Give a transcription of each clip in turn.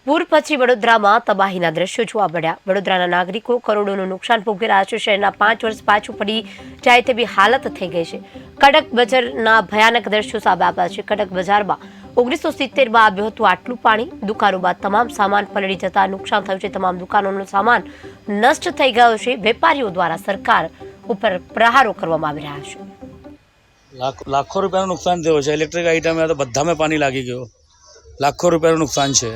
પૂર પછી વડોદરામાં તબાહીના દ્રશ્યો જોવા મળ્યા। વડોદરાના નાગરિકો કરોડોનું નુકસાન ભોગવી રહ્યા છે। શહેરના 5 વર્ષ પાછું પડી જાય તેવી હાલત થઈ ગઈ છે। કડક બજારના ભયાનક દ્રશ્યો સામે આવ્યા છે। કડક બજારમાં 1970માં આવ્યું હતું આટલું પાણી। દુકાનોમાં તમામ સામાન પલળી જતા નુકસાન થયું છે। તમામ દુકાનોનો સામાન નષ્ટ થઈ ગયો છે। વેપારીઓ દ્વારા સરકાર ઉપર પ્રહારો કરવામાં આવી રહ્યા છે। लाखों रुपया नुकसान थयो छे। इलेक्ट्रिक आइटम है तो बधा में पानी लागी गयो। लाखों रुपया नुकसान है।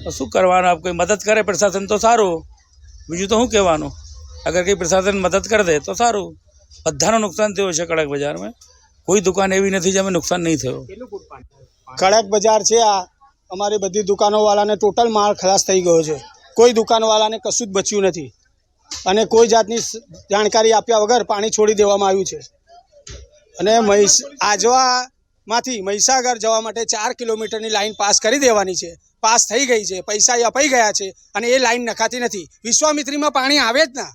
तो शू करवानुं? आप कोई मदद करे प्रशासन तो सारूं, बीजुं तो शुं कहेवानुं? अगर कोई प्रशासन मदद कर दे तो सारूं। बधानुं नुकसान थयुं छे। कड़क बजार में कोई दुकान एवी नथी जेमां नुकसान नहीं थयुं। कड़क बजार छे आ अमारी बधी दुकानोवाळाने टोटल माल खलास थई गयो छे। कोई दुकानवाळाने कशुं ज बच्युं नथी अने कोई जातनी जाणकारी आप्या वगर पाणी छोड़ी देवामां आव्युं छे। અને આજવામાંથી મહીસાગર જવા માટે 4 કિલોમીટરની લાઈન પાસ કરી દેવાની છે। પાસ થઈ ગઈ છે, પૈસા અપાઈ ગયા છે અને એ લાઈન નખાતી નથી। વિશ્વામિત્રીમાં પાણી આવે જ ના,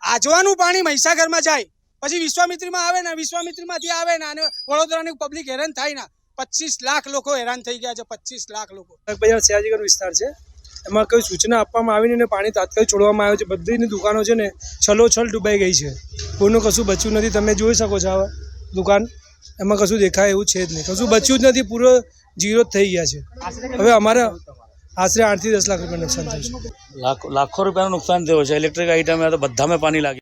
આજવાનું પાણી મહીસાગરમાં જાય પછી વિશ્વામિત્રીમાં આવે ને, વિશ્વામિત્રીમાંથી આવે ને અને વડોદરાની પબ્લિક હેરાન થાય ના। 25 લાખ લોકો હેરાન થઈ ગયા છે। 25 લાખ લોકો। બજાર સયાજીગઢ વિસ્તાર છે, એમાં કોઈ સૂચના આપવામાં આવી નહીં ને પાણી તાત્કાલિક છોડવામાં આવ્યું છે। બધીની દુકાનો છે ને છલોછલ ડૂબાઈ ગઈ છે। કોઈનું કશું બચ્યું નથી। તમે જોઈ શકો છો આ દુકાન, એમાં કશું દેખાય એવું છે જ નહીં। કશું બચ્યું જ નથી, પૂરો જીરો થઈ ગયા છે। હવે અમારે આશરે 8 થી 10 લાખ રૂપિયા નુકસાન થયું છે। लाखों रुपया नुकसान थयो छे। इलेक्ट्रिक आइटम है तो बधा में पानी लागी।